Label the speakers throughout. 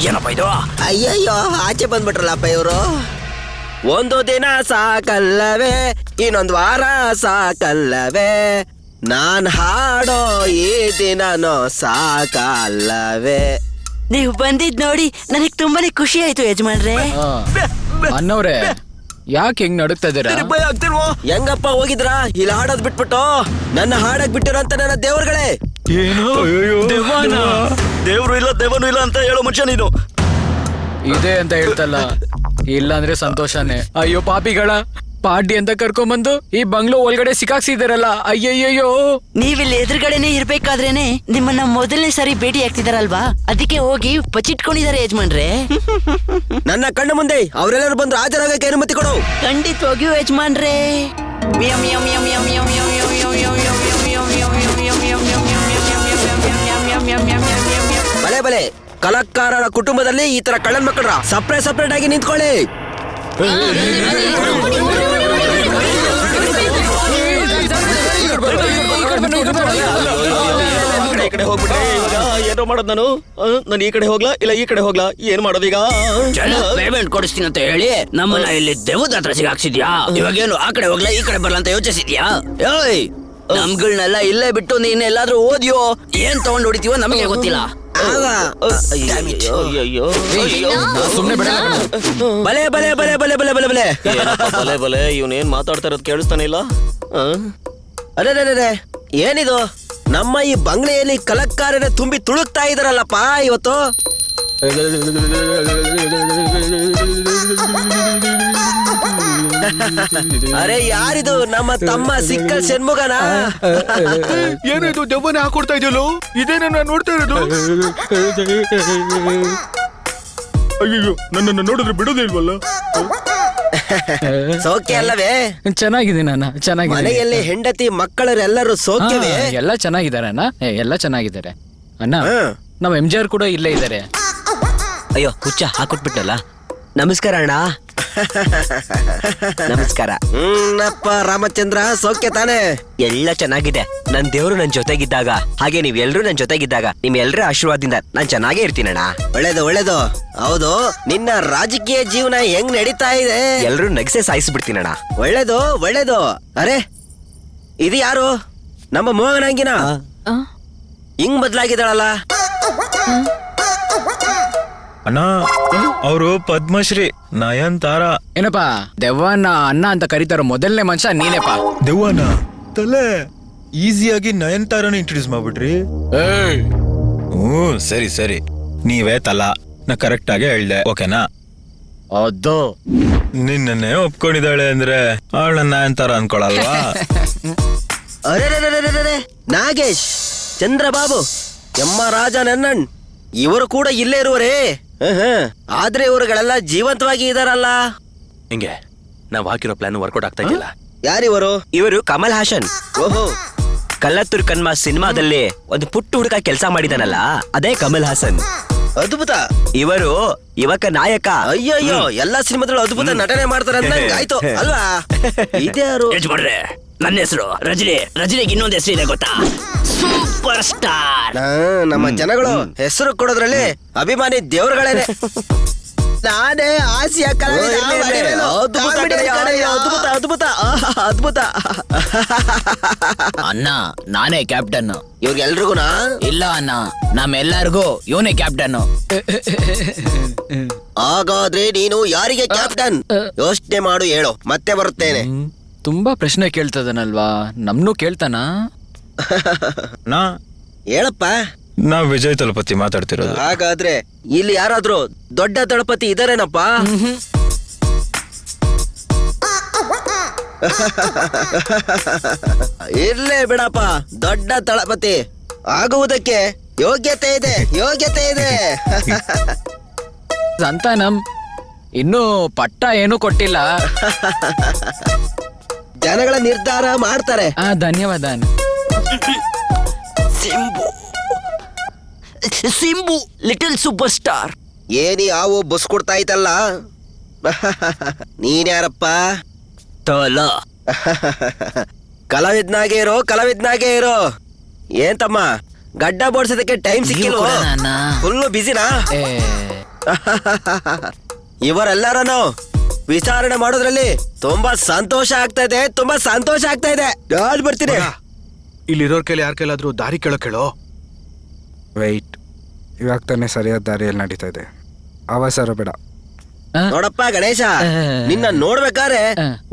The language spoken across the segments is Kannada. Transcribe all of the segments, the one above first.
Speaker 1: ಏನಪ್ಪ ಇದು?
Speaker 2: ಅಯ್ಯಯ್ಯೋ, ಆಚೆ ಬಂದ್ಬಿಟ್ರಲ್ಲಪ್ಪ ಇವರು. ಒಂದು ದಿನ ಸಾಕಲ್ಲವೇ, ಇನ್ನೊಂದು ವಾರ ಸಾಕಲ್ಲವೇ, ನಾನ್ ಹಾಡೋ ಈ ದಿನನೋ ಸಾಕಲ್ಲವೇ.
Speaker 3: ನೀವು ಬಂದಿದ್ ನೋಡಿ ನನಗ್ ತುಂಬಾನೇ ಖುಷಿ ಆಯ್ತು ಯಜಮಾನ್ರೆ.
Speaker 4: ಅನ್ನವ್ರೆ ಯಾಕೆ ಹಿಂಗ್ ನಡುಕ್ತಾ ಇದೀರಾ?
Speaker 2: ಭಯ ಆಗ್ತಿಲ್ವೋ? ಹೆಂಗಪ್ಪ ಹೋಗಿದ್ರಾ? ಇಲ್ಲಿ ಹಾಡೋದ್ ಬಿಟ್ಬಿಟ್ಟು ನನ್ನ ಹಾಡಕ್ ಬಿಟ್ಟಿರೋಂತ ನನ್ನ ದೇವ್ರುಗಳೇ.
Speaker 1: ಏನು ದೇವ್ರು ಇಲ್ಲ ದೇವನು ಇಲ್ಲ ಅಂತ ಹೇಳೋ ಮನುಷ್ಯ ನೀನು.
Speaker 4: ಇದೆ ಅಂತ ಹೇಳ್ತಲ್ಲ, ಇಲ್ಲಾಂದ್ರೆ ಸಂತೋಷನೇ. ಅಯ್ಯೋ ಪಾಪಿಗಳ, ಪಾರ್ಟಿ ಅಂತ ಕರ್ಕೊಂಬಂದು ಈ ಬಂಗ್ಲೋ ಒಳಗಡೆ ಸಿಕ್ಕಾಕ್ಸಿದಾರಲ್ಲ, ಅಯ್ಯಯ್ಯೋ.
Speaker 3: ನೀವಿಲ್ಲಿ ಎದುರುಗಡೆನೆ ಇರ್ಬೇಕಾದ್ರೇನೆ ನಿಮ್ಮನ್ನ ಮೊದಲನೇ ಸಾರಿ ಭೇಟಿ ಆಗ್ತಿದಾರಲ್ವಾ, ಅದಕ್ಕೆ ಹೋಗಿ ಬಚ್ಚಿಟ್ಕೊಂಡಿದ್ದಾರೆ ಯಜಮಾನ್ರೆ.
Speaker 2: ನನ್ನ ಕಣ್ಣು ಮುಂದೆ ಅವರೆಲ್ಲರೂ ಬಂದು ಹಾಜರಾಗಕ್ಕೆ ಅನುಮತಿ ಕೊಡು.
Speaker 3: ಖಂಡಿತವಾಗಿಯೂ ಯಜಮಾನ್ರೆ.
Speaker 2: ಬಲೆ ಬಲೆ, ಕಲಾಕಾರರ ಕುಟುಂಬದಲ್ಲಿ ಈ ತರ ಕಳ್ಳನ್ ಮಕ್ಕಳ ಸಪ್ರೇಟ್ ಆಗಿ ನಿಂತ್ಕೊಳ್ಳಿ.
Speaker 1: ಈ ಕಡೆ ಹೋಗ್ಬಿಟ್ರೆ ಇವಾಗ ಏನೋ ಮಾಡೋದು ನಾನು ಈ ಕಡೆ ಹೋಗ್ಲಾ ಇಲ್ಲ ಈ ಕಡೆ ಹೋಗ್ಲಾ, ಏನ್ ಮಾಡೋದೀಗ?
Speaker 5: ಪೇಮೆಂಟ್ ಕೊಡಿಸ್ತೀನಿ ಅಂತ ಹೇಳಿ ನಮ್ಮನ್ನ ಇಲ್ಲಿ ದೇವದ ಹತ್ರ ಸಿಗಾಕ್ಸಿದ್ಯಾ. ಇವಾಗೇನು ಆ ಕಡೆ ಹೋಗ್ಲಾ ಈ ಕಡೆ ಬರ್ಲಾ ಅಂತ ಯೋಚಿಸಿದ್ಯಾ? ಏಯ್, ನಮ್ಗಳನ್ನೆಲ್ಲ ಇಲ್ಲೇ ಬಿಟ್ಟು ನೀನ್ ಎಲ್ಲಾದ್ರೂ ಓದ್ಯೋ, ಏನ್ ತಗೊಂಡ್ ಹೊಡಿತೀವೋ ನಮಗೆ ಗೊತ್ತಿಲ್ಲ.
Speaker 4: ಸುಮ್ನೆ ಬಿಡ.
Speaker 2: ಬಲೆ ಬಲೆ ಬಲೆ ಬಲೆ ಬಲೆ ಬಲೆ ಬಲೆ
Speaker 1: ಬಲೆ ಬಲೆ, ಇವನೇನ್ ಮಾತಾಡ್ತಾ ಇರೋದು ಕೇಳಿಸ್ತಾನೆ ಇಲ್ಲ.
Speaker 2: ಅರೆ ಏನಿದು? ನಮ್ಮ ಈ ಬಂಗ್ಲೆಯಲ್ಲಿ ಕಲಾಕಾರರ ತುಂಬಿ ತುಳುಕ್ತಾ ಇದಾರಲ್ಲಪ್ಪ ಇವತ್ತು. ಅರೆ ಯಾರಿದು? ನಮ್ಮ ತಮ್ಮ ಸಿಕ್ಕಲ್ ಷಣ್ಮುಗನ?
Speaker 1: ಏನಿದು ದೆವ್ವನೇ ಹಾಕೊಡ್ತಾ ಇದೆಯಲ್ಲೋ, ಇದೇನ ನಾನು ನೋಡ್ತಾ ಇರೋದು. ಅಯ್ಯೋ, ನನ್ನನ್ನು ನೋಡಿದ್ರೆ ಬಿಡೋದೇ ಇಲ್ವಲ್ಲ.
Speaker 2: ಸೌಖ್ಯ ಅಲ್ಲವೇ?
Speaker 4: ಚೆನ್ನಾಗಿದೆ ನಾನ, ಚೆನ್ನಾಗಿದೆ.
Speaker 2: ಮನೆಯಲ್ಲಿ ಹೆಂಡತಿ ಮಕ್ಕಳರೆಲ್ಲರೂ ಸೌಖ್ಯವೇ?
Speaker 4: ಎಲ್ಲ ಚೆನ್ನಾಗಿದ್ದಾರೆ ಅಣ್ಣ, ಎಲ್ಲ ಚೆನ್ನಾಗಿದ್ದಾರೆ ಅಣ್ಣ. ನಮ್ಮ MJR ಕೂಡ ಇಲ್ಲೇ ಇದ್ದಾರೆ.
Speaker 5: ಅಯ್ಯೋ ಹುಚ್ಚ ಹಾಕೊಟ್ಬಿಟ್ಟಲ್ಲ.
Speaker 2: ನಮಸ್ಕಾರ ಅಣ್ಣ. ನಮಸ್ಕಾರ. ಅಪ್ಪ ರಾಮಚಂದ್ರ, ಸೌಖ್ಯ ತಾನೆ?
Speaker 5: ಎಲ್ಲ ಚೆನ್ನಾಗಿದೆ. ನನ್ ದೇವ್ರು ನನ್ ಜೊತೆಗಿದ್ದಾಗ, ಹಾಗೆ ನೀವ್ ಎಲ್ರು ನನ್ ಜೊತೆಗಿದ್ದಾಗ, ನಿಮ್ ಎಲ್ರ ಆಶೀರ್ವಾದದಿಂದ ನಾನ್ ಚೆನ್ನಾಗೇ ಇರ್ತೀನಣ್ಣ.
Speaker 2: ಒಳ್ಳೇದು ಒಳ್ಳೇದು. ಹೌದು, ನಿನ್ನ ರಾಜಕೀಯ ಜೀವನ ಹೆಂಗ್ ನಡೀತಾ ಇದೆ?
Speaker 5: ಎಲ್ರು ನಗಸೆ ಸಾಯಿಸ್ಬಿಡ್ತೀನಣ್ಣ.
Speaker 2: ಒಳ್ಳೇದು ಒಳ್ಳೇದು. ಅರೆ ಇದು ಯಾರು? ನಮ್ಮ ಮೋಹನಂಗಿನ ಹಿಂಗ್ ಬದ್ಲಾಗಿದ್ದಾಳಲ್ಲ.
Speaker 6: ಅಣ್ಣ, ಅವರು ಪದ್ಮಶ್ರೀ ನಯನ್ತಾರ.
Speaker 4: ಏನಪ್ಪಾ ದೆವ್ವನ ಅಣ್ಣ ಅಂತ ಕರೀತಾರೋ ಮೊದಲನೇ ಮನುಷ್ಯ ನೀನೇಪಾ.
Speaker 6: ದೆವ್ವನ ತಲೆ ಈಸಿಯಾಗಿ ನಯನ್ತಾರನ ಇಂಟ್ರೊಡ್ಯೂಸ್ ಮಾಡ್ಬಿಟ್ರಿ. ಸರಿ ಸರಿ, ನೀವೇ ತಲಾ. ನಾ ಕರೆಕ್ಟ್ ಆಗಿ ಹೇಳ್ದೆ, ಓಕೆನಾ?
Speaker 4: ಅದು
Speaker 6: ನಿನ್ನೇ ಒಪ್ಕೊಂಡಿದ್ದಾಳೆ ಅಂದ್ರೆ ಅವಳ ನಯನ್ತಾರ ಅನ್ಕೊಳಲ್ವಾ?
Speaker 2: ಅರೆ ನಾಗೇಶ್, ಚಂದ್ರಬಾಬು, ಎಮ್ಮ ರಾಜ ನನ್ನಣ್ ಇವರು ಕೂಡ ಇಲ್ಲೇ ಇರುವರೇ. ಆದ್ರೆ ಇವರುಗಳೆಲ್ಲ ಜೀವಂತವಾಗಿ ಇದಾರಲ್ಲ.
Speaker 1: ಹಿಂಗೆ ನಾವ್ ಹಾಕಿರೋ ಪ್ಲಾನ್ ವರ್ಕೌಟ್ ಆಗ್ತಾ ಇದೆಯಲ್ಲ.
Speaker 2: ಯಾರಿವರು?
Speaker 5: ಇವರು ಕಮಲ್ ಹಾಸನ್.
Speaker 2: ಓಹೋ,
Speaker 5: ಕಲ್ಲತ್ತೂರ್ ಕನ್ಮ ಸಿನಿಮಾದಲ್ಲಿ ಒಂದು ಪುಟ್ಟ ಹುಡುಗ ಕೆಲಸ ಮಾಡಿದಾನಲ್ಲ, ಅದೇ ಕಮಲ್ ಹಾಸನ್.
Speaker 2: ಅದ್ಭುತ.
Speaker 5: ಇವರು ಯುವಕ ನಾಯಕ.
Speaker 2: ಅಯ್ಯಯ್ಯೋ, ಎಲ್ಲಾ ಸಿನಿಮಾದಲ್ಲೂ ಅದ್ಭುತ ನಟನೆ ಮಾಡ್ತಾರೆ ಅಂದಂಗೆ ಆಯ್ತು ಅಲ್ವಾ? ಇದ್ಯಾರು?
Speaker 5: ಯಜಮಾನ್ರೆ, ನನ್ನ ಹೆಸರು ರಜನಿ. ರಜನಿಗೆ ಇನ್ನೊಂದು ಹೆಸರು ಇದೆ ಗೊತ್ತಾ? Super star.
Speaker 2: ನಮ್ಮ ಜನಗಳು ಹೆಸರು ಕೊಡೋದ್ರಲ್ಲಿ ಅಭಿಮಾನಿ ದೇವರುಗಳೇನೆ. ನಾನೇ ಆಸಿಯಾ ಕಲಾವಿದ. ಅದ್ಭುತ ಅದ್ಭುತ ಅದ್ಭುತ.
Speaker 5: ಅಣ್ಣ, ನಾನೇ ಕ್ಯಾಪ್ಟನ್.
Speaker 2: ಇವ್ರಿಗೆಲ್ರಿಗೂನಾ?
Speaker 5: ಇಲ್ಲ ಅಣ್ಣ, ನಮ್ಮೆಲ್ಲರಿಗೂ ಇವನೇ ಕ್ಯಾಪ್ಟನ್.
Speaker 2: ಹಾಗಾದ್ರೆ ನೀನು ಯಾರಿಗೆ ಕ್ಯಾಪ್ಟನ್? ಯೋಚನೆ ಮಾಡು, ಹೇಳು, ಮತ್ತೆ ಬರುತ್ತೇನೆ.
Speaker 4: ತುಂಬಾ ಪ್ರಶ್ನೆ ಕೇಳ್ತದನಲ್ವಾ, ನಮ್ನು ಕೇಳ್ತಾನ?
Speaker 6: ನಾ
Speaker 2: ಹೇಳಪ್ಪ.
Speaker 6: ನಾವ್ ವಿಜಯ್ ತಲಪತಿ ಮಾತಾಡ್ತಿರೋದು.
Speaker 2: ಹಾಗಾದ್ರೆ ಇಲ್ಲಿ ಯಾರಾದ್ರೂ ದೊಡ್ಡ ದಳಪತಿ ಇದಾರೇನಪ್ಪ? ಇರ್ಲೇ ಬಿಡಪ್ಪ, ದೊಡ್ಡ ದಳಪತಿ ಆಗುವುದಕ್ಕೆ ಯೋಗ್ಯತೆ ಇದೆ, ಯೋಗ್ಯತೆ ಇದೆ.
Speaker 4: ಸಂತಾನಂ ಇನ್ನೂ ಪಟ್ಟ ಏನೂ ಕೊಟ್ಟಿಲ್ಲ.
Speaker 2: ಜನಗಳ ನಿರ್ಧಾರ ಮಾಡ್ತಾರೆ.
Speaker 4: ಧನ್ಯವಾದ.
Speaker 5: Simbu little super star.
Speaker 2: ಏನಿ ಹಾವು ಬಸ್ ಕೊಡ್ತಾ ಇತ್ತಲ್ಲ. ನೀನ್ಯಾರಪ್ಪ? ಕಲಾವಿದ್ನಾಗೆ ಇರೋ, ಕಲಾವಿದ್ನಾಗೆ ಇರೋ. ಏನ್ ತಮ್ಮ, ಗಡ್ಡ ಬೋಡ್ಸೋದಕ್ಕೆ ಟೈಮ್ ಸಿಕ್ಕಿಲ್ವ? ಫುಲ್ಲು ಬಿಸಿನಾ? ಇವರೆಲ್ಲರನ್ನು ವಿಚಾರಣೆ ಮಾಡೋದ್ರಲ್ಲಿ ತುಂಬಾ ಸಂತೋಷ ಆಗ್ತಾ ಇದೆ, ತುಂಬಾ ಸಂತೋಷ ಆಗ್ತಾ ಇದೆ. ನಾನು ಬರ್ತೀನಿ.
Speaker 7: ಇಲ್ಲಿರೋರ್ ಕೈಲಿ ಯಾರ ಕೈಲಾದ್ರೂ ದಾರಿ ಕೇಳೋ.
Speaker 8: ವೆಯ್ಟ್, ಇವಾಗ ತಾನೇ ಸರಿಯಾದ ದಾರಿಯಲ್ಲಿ ನಡೀತಾ ಇದೆ, ಅವಸರ ಬೇಡ.
Speaker 2: ನೋಡಪ್ಪ ಗಣೇಶ, ನಿನ್ನ ನೋಡ್ಬೇಕಾದ್ರೆ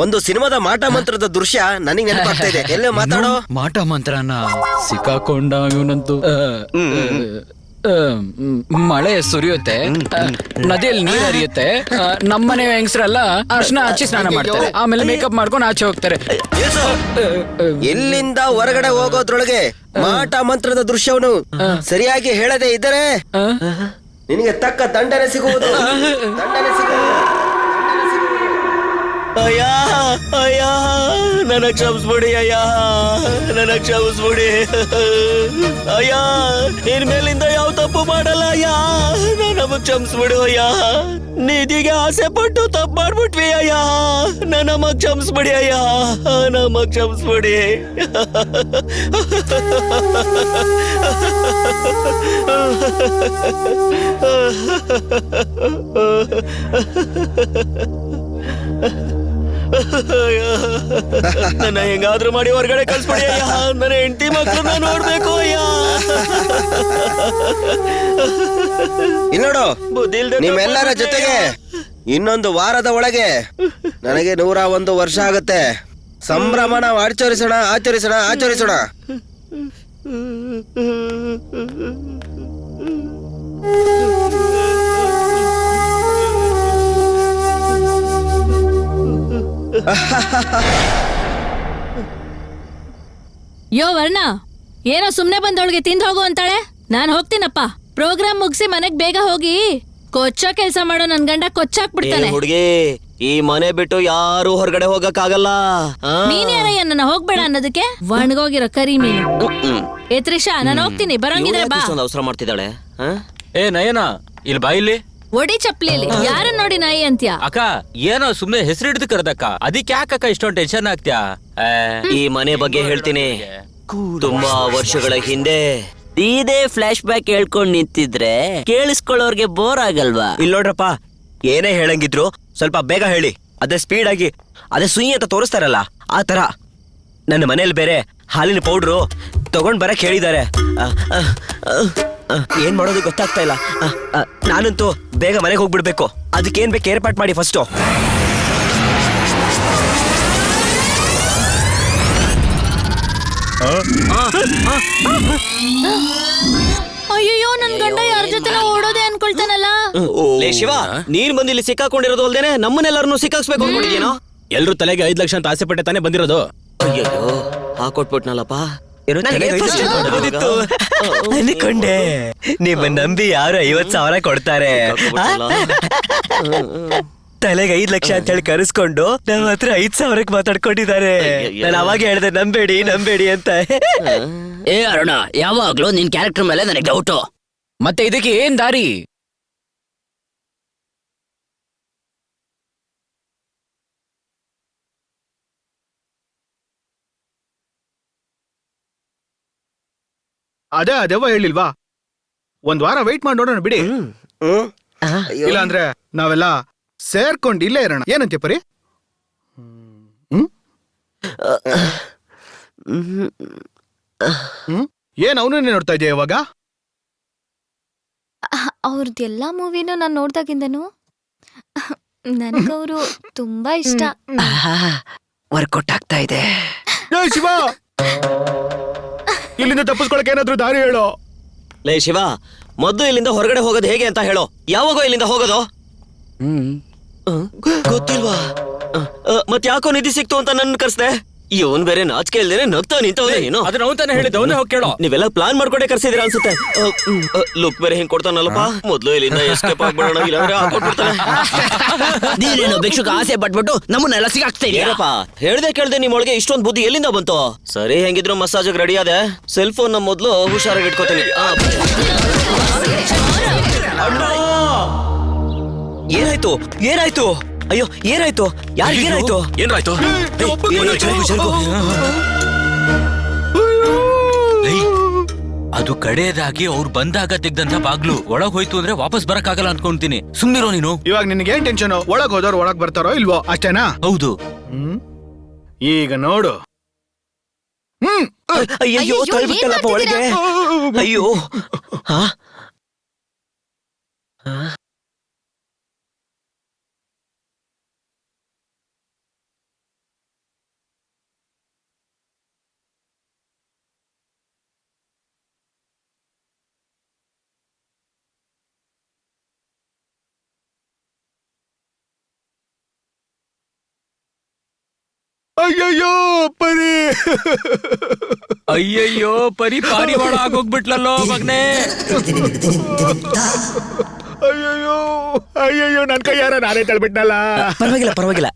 Speaker 2: ಒಂದು ಸಿನಿಮಾದ ಮಾಟ ಮಂತ್ರದ ದೃಶ್ಯ ನನಗೆ ನೆನಪಾಗ್ತಾ ಇದೆ. ಎಲ್ಲೇ ಮಾತಾಡೋ.
Speaker 4: ಮಾಟ ಮಂತ್ರನ ಸಿಕ್ಕಾಕೊಂಡ ಇವನಂತೂ ಮಳೆ ಸುರಿಯುತ್ತೆ, ನದಿಯಲ್ಲಿ ನೀರ್ ಹರಿಯುತ್ತೆ, ನಮ್ಮನೆ ಹೆಂಗಸರೆಲ್ಲ ಅರ್ಶನ ಹಚ್ಚಿ ಸ್ನಾನ ಮಾಡ್ತಾರೆ, ಆಮೇಲೆ ಮೇಕಪ್ ಮಾಡ್ಕೊಂಡು ಆಚೆ ಹೋಗ್ತಾರೆ.
Speaker 2: ಇಲ್ಲಿಂದ ಹೊರಗಡೆ ಹೋಗೋದ್ರೊಳಗೆ ಮಾಟ ಮಂತ್ರದ ದೃಶ್ಯವನ್ನು ಸರಿಯಾಗಿ ಹೇಳದೆ ಇದ್ದರೆ ನಿನಗೆ ತಕ್ಕ ದಂಡನೆ ಸಿಗುವುದು. ದಂಡನೆ ಸಿಗುವುದು.
Speaker 1: ಅಯ್ಯ ಅಯ್ಯ, ನನ್ನ ಕ್ಷಮಿಸ್ಬಿಡಿ ಅಯ್ಯ, ನನ್ನ ಕ್ಷಮಿಸ್ಬಿಡಿ ಅಯ್ಯ. ನಿನ್ ಮೇಲಿಂದ ಯಾವ ತಪ್ಪು ಮಾಡಲ್ಲ ಅಯ್ಯ, ನಮಗ್ ಕ್ಷಮಿಸ್ಬಿಡು ಅಯ್ಯ. ನಿಧಿಗೆ ಆಸೆ ಪಟ್ಟು ತಪ್ಪು ಮಾಡ್ಬಿಟ್ವಿ ಅಯ್ಯ, ನಮಗ್ ಕ್ಷಮಿಸ್ಬಿಡಿ ಅಯ್ಯ, ನಮಗ್ ಕ್ಷಮಿಸ್ಬಿಡಿ. ನನ್ನ ಹೆಂಗಾದ್ರೂ ಮಾಡಿ ಹೊರಗಡೆ ಕಳ್ಸ್ಬಿಡಿ ಅಯ್ಯ, ನನ್ನ ಹೆಂಡತಿ ಮಕ್ಕಳನ್ನ ನೋಡ್ಬೇಕು ಅಯ್ಯ.
Speaker 2: ಇನ್ನೋಡು,
Speaker 1: ಬುದ್ಧಿ ಇಲ್ದೆ
Speaker 2: ನಿಮ್ಮೆಲ್ಲರ ಜೊತೆಗೆ ಇನ್ನೊಂದು ವಾರದ ಒಳಗೆ ನನಗೆ 101 ವರ್ಷ ಆಗುತ್ತೆ. ಸಂಭ್ರಮನ ಆಚರಿಸೋಣ, ಆಚರಿಸೋಣ, ಆಚರಿಸೋಣ.
Speaker 9: ಯೋ ವರ್ಣ, ಏನೋ ಸುಮ್ನೆ ಬಂದವಳಿಗೆ ತಿಂದು ಹೋಗು ಅಂತಾಳೆ. ನಾನ್ ಹೋಗ್ತೀನಪ್ಪ. ಪ್ರೋಗ್ರಾಮ್ ಮುಗಿಸಿ ಮನೆಗ್ ಬೇಗ ಹೋಗಿ ಕೊಚ್ಚ ಕೆಲ್ಸ ಮಾಡೋ ನನ್ ಗಂಡ ಕೊಚ್ಚಾಕ್ಬಿಡ್ತಾನೆ.
Speaker 1: ಹುಡುಗಿ, ಈ ಮನೆ ಬಿಟ್ಟು ಯಾರು ಹೊರಗಡೆ ಹೋಗಕ್ ಆಗಲ್ಲ.
Speaker 9: ನೀನ್ ಯಾರಯ್ಯ ನನ್ನ ಹೋಗ್ಬೇಡ ಅನ್ನೋದಕ್ಕೆ? ಒಣಗೋಗಿರೋ ಕರಿ ಮೀನು. ಏ ತ್ರಿಷಾ, ನಾನು ಹೋಗ್ತೀನಿ, ಬರೋಂಗಿದ್ರೆ ಬಾ.
Speaker 1: ಅವಸರ ಮಾಡ್ತಿದ್ದಾಳೆ.
Speaker 10: ಏ ನಯನ, ಇಲ್ಲಿ ಬಾ ಇಲ್ಲಿ.
Speaker 9: ಒಡಿ ಚಪ್ಲಿಯಲ್ಲಿ ಯಾರನ್ನ ನೋಡಿ ನಾಯಿ ಅಂತ್ಯ?
Speaker 10: ಅಕ್ಕ, ಏನೋ ಸುಮ್ನೆ ಹೆಸರು ಹಿಡಿದು ಕರೆದಕ್ಕ, ಅದಕ್ಕೆ ಯಾಕಕ್ಕ ಇಷ್ಟೊಂದು ಟೆನ್ಷನ್ ಆಗ್ತ್ಯಾ?
Speaker 1: ಈ ಮನೆ ಬಗ್ಗೆ ಹೇಳ್ತೀನಿ. ತುಂಬಾ ವರ್ಷಗಳ ಹಿಂದೆ
Speaker 5: ಇದೇ ಫ್ಲಾಶ್ ಬ್ಯಾಕ್ ಹೇಳ್ಕೊಂಡ್ ನಿಂತಿದ್ರೆ ಕೇಳಿಸ್ಕೊಳ್ಳೋರ್ಗೆ ಬೋರ್ ಆಗಲ್ವಾ?
Speaker 2: ಇಲ್ಲಿ ನೋಡ್ರಪ್ಪ, ಏನೇ ಹೇಳಂಗಿದ್ರು ಸ್ವಲ್ಪ ಬೇಗ ಹೇಳಿ. ಅದೇ ಸ್ಪೀಡ್ ಆಗಿ, ಅದೇ ಸುಯಿ ಅಂತ ತೋರಿಸ್ತಾರಲ್ಲ ಆ ತರ. ನನ್ನ ಮನೇಲಿ ಬೇರೆ ಹಾಲಿನ ಪೌಡ್ರು ತಗೊಂಡ್ ಬರಕ್ ಹೇಳಿದ್ದಾರೆ. ಏನ್ ಮಾಡೋದು ಗೊತ್ತಾಗ್ತಾ ಇಲ್ಲ. ನಾನಂತೂ ಬೇಗ ಮನೆಗೆ ಹೋಗ್ಬಿಡ್ಬೇಕು. ಅದಕ್ಕೇನ್ ಬೇಕು ಏರ್ಪಾಟ್ ಮಾಡಿ ಫಸ್ಟು.
Speaker 9: ಅಯ್ಯೋ, ನನ್ ಗಂಡ ಯಾರ ಜೊತೆ ಓಡೋದೆ ಅನ್ಕೊಳ್ತಾನಲ್ಲ.
Speaker 1: ಲೇ ಶಿವ, ನೀನ್ ಬಂದು ಇಲ್ಲಿ ಸಿಕ್ಕಾಕೊಂಡಿರೋದು ಅಲ್ದೇನೆ ನಮ್ಮನ್ನೆಲ್ಲರನ್ನು ಸಿಕ್ಕಾಕ್ಸ್ಬೇಕು ಅನ್ಕೊಂಡಿದ್ಯೇನೋ?
Speaker 10: ಎಲ್ರು ತಲೆಗೆ 5 ಲಕ್ಷ ಅಂತ ಆಸೆ ಪಟ್ಟೆ ತಾನೇ ಬಂದಿರೋದು.
Speaker 1: ಅಯ್ಯೋ, ಹಾಕೊಟ್ಬಿಟ್ನಲ್ಲಪ್ಪ.
Speaker 2: ಅನ್ಕೊಂಡೆ ನಿಮ್ಮ ನಂಬಿ ಯಾರು 50,000 ಕೊಡ್ತಾರೆ, ತಲೆಗೆ 5 ಲಕ್ಷ ಅಂತ ಹೇಳಿ ಕರೆಸ್ಕೊಂಡು ನಮ್ಮ ಹತ್ರ 5,000ಕ್ಕೆ ಮಾತಾಡ್ಕೊಂಡಿದ್ದಾರೆ. ನಾನು ಅವಾಗ ಹೇಳ್ದೆ ನಂಬೇಡಿ ನಂಬೇಡಿ ಅಂತ.
Speaker 5: ಏ ಅರುಣ, ಯಾವಾಗ್ಲೂ ನಿನ್ ಕ್ಯಾರೆಕ್ಟರ್ ಮೇಲೆ ನನಗೆ ಡೌಟು.
Speaker 4: ಮತ್ತೆ ಇದಕ್ಕೆ ಏನ್ ದಾರಿ?
Speaker 7: ಅದೇ ಅದೆವ್ವ ಹೇಳಿಲ್ವಾ, ಒಂದ್ ವಾರ ವೆಯ್ಟ್ ಮಾಡಿ ನೋಡೋಣ ಬಿಡಿ. ಇಲ್ಲ ಅಂದ್ರೆ ನಾವೆಲ್ಲ ಸೇರ್ಕೊಂಡು ಇಲ್ಲೇ ಇರೋಣ. ಏನಂತೆ ಪರಿ? ಏನ್ ಅವನನ್ನೇ ನೋಡ್ತಾ ಇದೆಯಾ ಇವಾಗ?
Speaker 11: ಅವ್ರದ್ದೆಲ್ಲಾ ಮೂವಿನೂ ನಾನು ನೋಡ್ದಾಗಿಂದನು ನನಗವರು ತುಂಬಾ ಇಷ್ಟ.
Speaker 2: ವರ್ಕೌಟ್ ಆಗ್ತಾ ಇದೆ.
Speaker 7: ಶಿವ, ಇಲ್ಲಿಂದ ತಪ್ಪಿಸ್ಕೊಳಕ್ ಏನಾದ್ರೂ ದಾರಿ ಹೇಳೋ.
Speaker 1: ಲೇ ಶಿವ, ಮೊದ್ಲು ಇಲ್ಲಿಂದ ಹೊರಗಡೆ ಹೋಗೋದು ಹೇಗೆ ಅಂತ ಹೇಳೋ. ಯಾವಾಗೋ ಇಲ್ಲಿಂದ ಹೋಗೋದು? ಗೊತ್ತಿಲ್ವಾ? ಮತ್ ಯಾಕೋ ನಿಧಿ ಸಿಕ್ತು ಅಂತ ನನ್ನ ಕರ್ಸ್ದೆ. ಇವನ್ ಬೇರೆ ನಾಚಿಕೆ ಇಲ್ದೇನೆ ನಗ್ತಾ ನಿಂತವನೇ. ಏನು
Speaker 10: ಅದನ್ನ ಅವನ್ ತಾನೇ ಹೇಳಿದ್ದ, ಅವನೇ ಹೋಗಿ ಕೇಳೋ.
Speaker 1: ನೀವೆಲ್ಲ ಪ್ಲಾನ್ ಮಾಡ್ಕೊಂಡೆ ಕರ್ಸಿದಿರ ಅನ್ಸುತ್ತೆ. ಲುಕ್ ಬೇರೆ ಹಿಂಗ್ ಕೊಡ್ತಾನಲ್ಲಪ್ಪ. ಮೊದ್ಲು ಇಲ್ಲಿಂದ ಎಸ್ಕೇಪ್ ಆಗ್ಬಿಡೋಣ, ಇಲ್ಲಾಂದ್ರೆ ಹಾಕೊಟ್ಬಿಡ್ತಾನೆ.
Speaker 5: ನೀನೇನು ಭಿಕ್ಷುಕ ಆಸೆ ಪಟ್ಬಿಟ್ಟು ನಮ್ಮನ್ನೆಲ್ಲ ಸಿಗಾಕ್ತಾ ಇದೀಯಪ್ಪ.
Speaker 1: ಹೇಳ್ದೆ ಕೇಳ್ದೆ ನಿಮ್ಮೊಳಗೆ ಇಷ್ಟೊಂದ್ ಬುದ್ಧಿ ಎಲ್ಲಿಂದ ಬಂತು? ಸರಿ, ಹೆಂಗಿದ್ರು ಮಸಾಜ್ ರೆಡಿ ಆದೆ. ಸೆಲ್ ಫೋನ್ ನ ಮೊದ್ಲು ಹುಷಾರಾಗಿ ಇಟ್ಕೋತೀನಿ.
Speaker 2: ಏನಾಯ್ತು ಏನಾಯ್ತು? ಅಯ್ಯೋ ಏನಾಯ್ತು? ಯಾರಿಗೇನಾಯ್ತು?
Speaker 10: ಏನಾಯ್ತು? ಅದು ಕಡೆಯದಾಗಿ ಅವ್ರು ಬಂದಾಗ ತೆಗ್ದಂತ ಬಾಗ್ಲು ಒಳಗ್ ಹೋಯ್ತು ಅಂದ್ರೆ ವಾಪಸ್ ಬರಕ್ಕಾಗಲ್ಲ ಅನ್ಕೊಂತೀನಿ. ಸುಮ್ನಿರೋ ನೀನು.
Speaker 7: ಇವಾಗ ನಿನ್ಗೆ ಏನ್ ಟೆನ್ಷನ್? ಒಳಗ್ ಹೋದವ್ರು ಒಳಗ್ ಬರ್ತಾರೋ ಇಲ್ವೋ ಅಷ್ಟೇನಾ?
Speaker 10: ಹೌದು.
Speaker 7: ಈಗ ನೋಡು.
Speaker 2: ಅಯ್ಯೋ
Speaker 11: ಅಯ್ಯಯ್ಯೋ,
Speaker 2: ತಳ್ಬಿಟ್ಟಲ್ಲಪ್ಪ
Speaker 11: ಏನ್
Speaker 2: ಒಳಗೆ. ಅಯ್ಯೋ ಹಾ
Speaker 7: ಅಯ್ಯಯ್ಯೋ ಪರಿ.
Speaker 10: ಅಯ್ಯಯ್ಯೋ ಪರಿ ಪಾರಿವಾಳ ಆಗೋಗ್ಬಿಟ್ಲಲ್ಲೋ ಮಗ್ನೆ.
Speaker 7: ಅಯ್ಯಯ್ಯೋ ಅಯ್ಯಯ್ಯೋ ನನ್ ಕೈಯಾರ ನಾನೇ ತಳ್ಬಿಟ್ನಲ್ಲ.
Speaker 2: ಪರವಾಗಿಲ್ಲ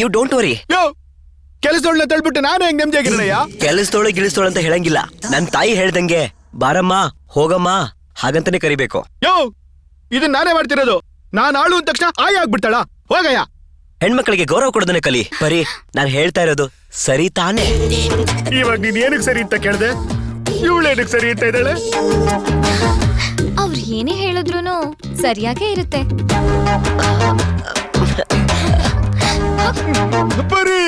Speaker 2: ಯು ಡೋಂಟ್ ವರಿ.
Speaker 7: ಯೋ ಕೆಲಸದೊಳ್ಳೆ ತಳ್ಬಿಟ್ಟು ನಾನು ಹೆಂಗ್ ನೆಮ್ಮದಿಯಾಗಿರಯ್ಯ?
Speaker 2: ಗಿಳಿಸ್ತೋಳು ಅಂತ ಹೇಳಂಗಿಲ್ಲ. ನನ್ ತಾಯಿ ಹೇಳ್ದಂಗೆ ಬಾರಮ್ಮ ಹೋಗಮ್ಮ ಹಾಗಂತಾನೆ ಕರಿಬೇಕು.
Speaker 7: ಯೋ ಇದನ್ ನಾನೇ ಮಾಡ್ತಿರೋದು. ನಾನ್ ಆಳು ಅಂದ ತಕ್ಷಣ ಆಯ ಆಗ್ಬಿಡ್ತಾಳ. ಹೋಗಯ್ಯ.
Speaker 2: ಹೆಣ್ಮಕ್ಳಿಗೆ ಗೌರವ ಕೊಡೋದನ್ನ ಕಲಿ. ಪರಿ ನಾನ್ ಹೇಳ್ತಾ ಇರೋದು ಸರಿ ತಾನೇ?
Speaker 7: ಇವಾಗ ನೀನ್ ಏನಕ್ ಸರಿ ಅಂತ ಕೇಳ್ದೆ? ಇವಳೇನಕ್ ಸರಿ ಅಂತ ಇದ್ದಾಳೆ?
Speaker 11: ಅವ್ರು ಏನೇ ಹೇಳಿದ್ರು ಸರಿಯಾಗೇ ಇರುತ್ತೆ.
Speaker 7: ಪರಿ